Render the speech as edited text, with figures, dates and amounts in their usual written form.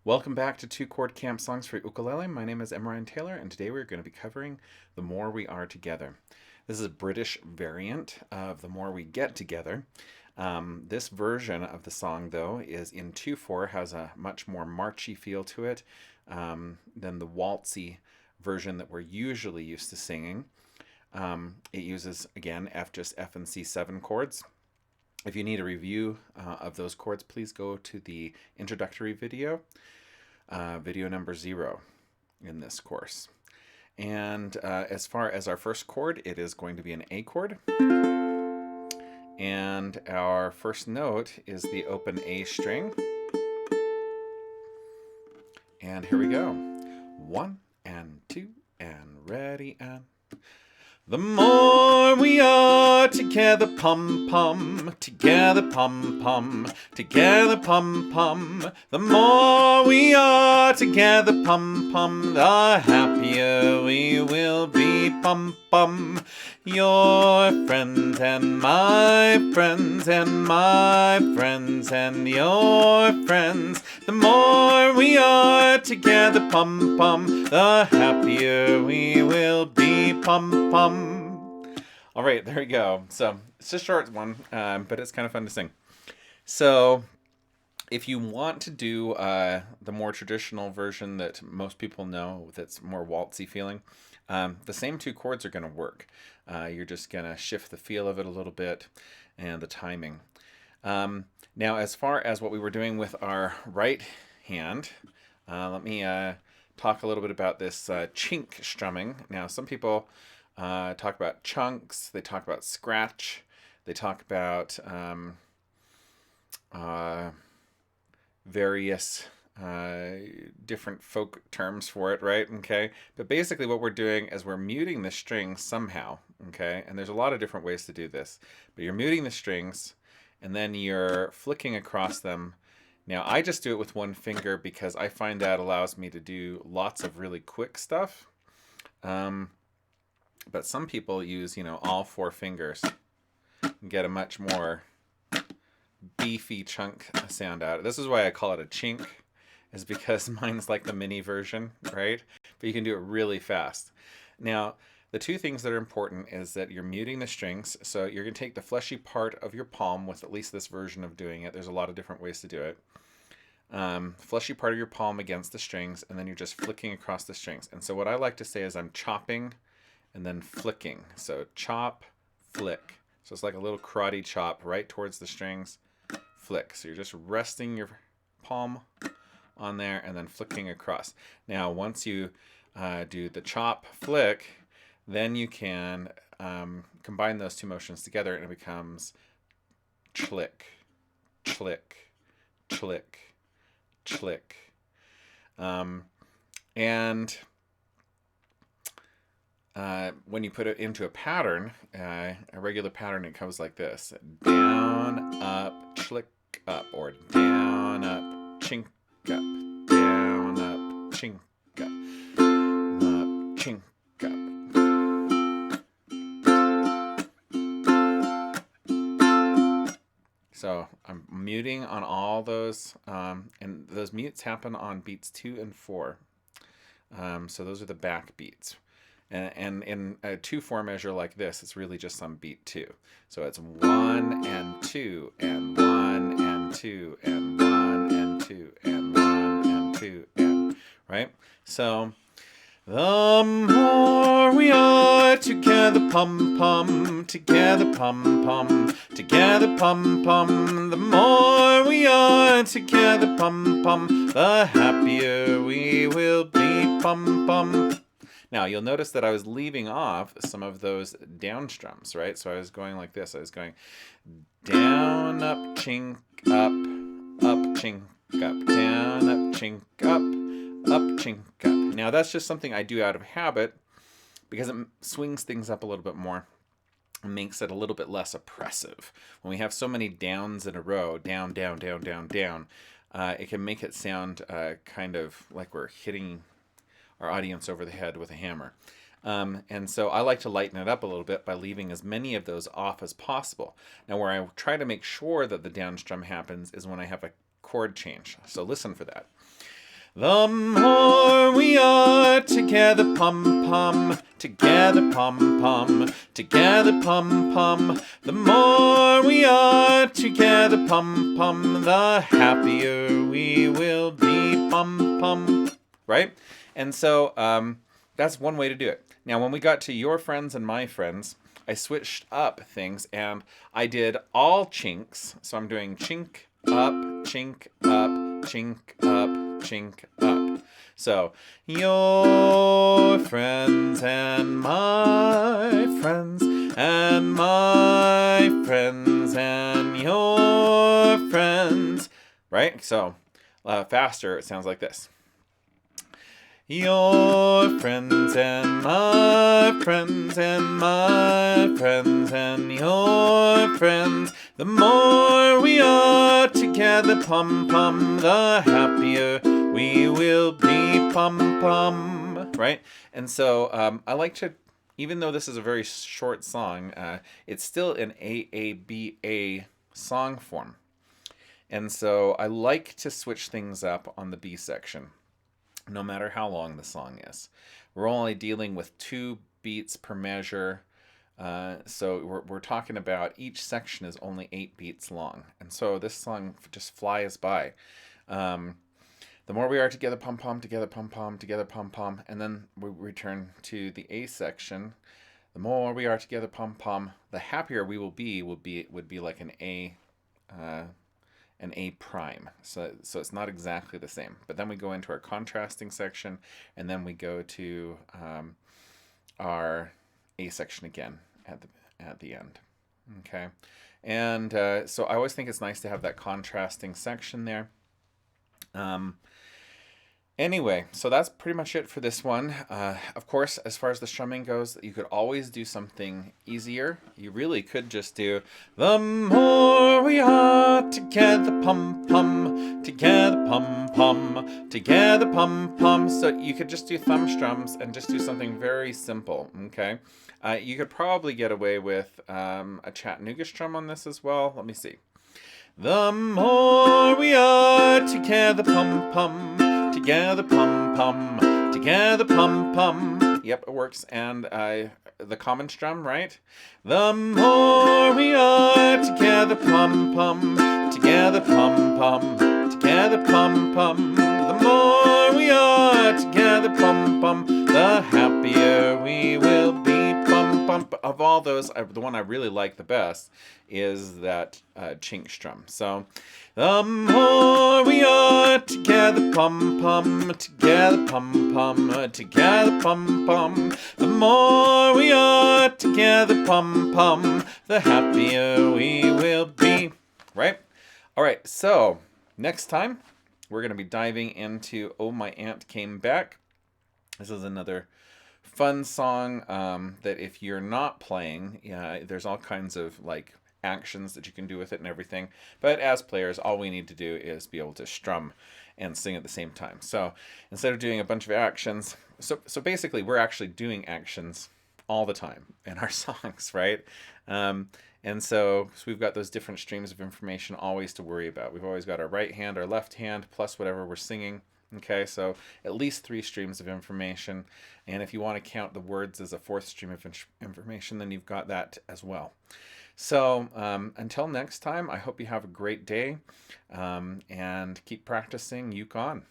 Welcome back to Two Chord Camp Songs for Ukulele. My name is Ryan Taylor, and today we're going to be covering The More We Are Together. This is a British variant of The More We Get Together. This version of the song, though, is in 2/4, has a much more marchy feel to it than the waltzy version that we're usually used to singing. It uses, again, just F and C7 chords. If you need a review of those chords, please go to the introductory video, video number 0 in this course. And as far as our first chord, it is going to be an A chord. And our first note is the open A string. And here we go. 1 and 2 and ready and... The more we are together, pum pum, together, pum pum, together, pum pum. The more we are together, pum pum, the happier we will be, pum pum. Your friends and my friends and my friends and your friends. The more we are together, pum pum, the happier we will be, pum pum. All right, there we go. So it's a short one, but it's kind of fun to sing. So if you want to do the more traditional version that most people know, that's more waltzy feeling, the same 2 chords are going to work. You're just going to shift the feel of it a little bit and the timing. Now, as far as what we were doing with our right hand, let me talk a little bit about this chink strumming. Now, some people talk about chunks, they talk about scratch, they talk about various different folk terms for it, right? Okay, but basically what we're doing is we're muting the strings somehow, okay? And there's a lot of different ways to do this, but you're muting the strings and then you're flicking across them. Now, I just do it with 1 finger because I find that allows me to do lots of really quick stuff. But some people use, all 4 fingers and get a much more beefy chunk sound out. This is why I call it a chink, is because mine's like the mini version, right? But you can do it really fast. Now, the 2 things that are important is that you're muting the strings. So you're going to take the fleshy part of your palm with at least this version of doing it. There's a lot of different ways to do it. Fleshy part of your palm against the strings, and then you're just flicking across the strings. And so what I like to say is I'm chopping and then flicking. So chop, flick. So it's like a little karate chop right towards the strings, flick. So you're just resting your palm on there and then flicking across. Now, once you do the chop, flick, then you can combine those 2 motions together and it becomes chlick, chlick, chlick, chlick. When you put it into a pattern, a regular pattern, it goes like this. Down, up, chlick, up, or down, up, chink, up, down, up, chink, up, chink, up. So I'm muting on all those, and those mutes happen on beats 2 and 4. So those are the back beats. And in a 2/4 measure like this, it's really just on beat 2. So it's 1 and 2 and 1 and 2 and 1 and 2 and 1 and 2 and, right? So the more we are together, pum pum, together, pum pum, together, pum pum. The more we are together, pum pum, the happier we will be, pum pum. Now, you'll notice that I was leaving off some of those down strums, right? So I was going like this. I was going down, up, chink, up, chink, up, down, up, chink, up, chink, up. Now, that's just something I do out of habit because it swings things up a little bit more and makes it a little bit less oppressive. When we have so many downs in a row, down, down, down, down, down, it can make it sound kind of like we're hitting our audience over the head with a hammer. And so I like to lighten it up a little bit by leaving as many of those off as possible. Now, where I try to make sure that the down strum happens is when I have a chord change. So listen for that. The more we are together, pom-pom, together, pom-pom, together, pom-pom. The more we are together, pom-pom, the happier we will be, pom-pom. Right? And so that's one way to do it. Now, when we got to your friends and my friends, I switched up things and I did all chinks. So I'm doing chink up, chink up, chink up, chink up. So your friends and my friends and my friends and your friends. Right? So faster, it sounds like this. Your friends and my friends and my friends and your friends. The more we are together, pom-pom, the happier we will be, pom-pom. Right? And so I like to, even though this is a very short song, it's still an AABA song form. And so I like to switch things up on the B section, no matter how long the song is. We're only dealing with 2 beats per measure. So we're talking about each section is only 8 beats long. And so this song just flies by. The more we are together, pom-pom, together, pom-pom, together, pom-pom. And then we return to the A section. The more we are together, pom-pom, the happier we will be, would be like an A prime. So it's not exactly the same. But then we go into our contrasting section, and then we go to our A section again at the end. Okay, and so I always think it's nice to have that contrasting section there. Anyway, so that's pretty much it for this one. Of course, as far as the strumming goes, you could always do something easier. You really could just do, the more we are together, pom-pom, together, pom-pom, together, pom-pom. So you could just do thumb strums and just do something very simple, okay? You could probably get away with a Chattanooga strum on this as well. Let me see. The more we are together, pom-pom, together, pom-pom, together, pom-pom. Yep, it works. And the common strum, right? The more we are together, pom-pom, together, pom-pom, together, pom-pom. The more we are together, pom-pom, the happier we will be, pom-pom. Of all those, the one I really like the best is that chink strum. So, the more we are together, pom-pom, together, pom-pom, together, pom-pom. The more we are together, pom-pom, the happier we will be. Right? All right, so next time we're going to be diving into Oh My Aunt Came Back. This is another fun song that if you're not playing, there's all kinds of like actions that you can do with it and everything. But as players, all we need to do is be able to strum and sing at the same time. So instead of doing a bunch of actions, so basically we're actually doing actions all the time in our songs, right? And so we've got those different streams of information always to worry about. We've always got our right hand, our left hand, plus whatever we're singing. Okay, so at least 3 streams of information. And if you want to count the words as a 4th stream of information, then you've got that as well. So until next time, I hope you have a great day and keep practicing uke on.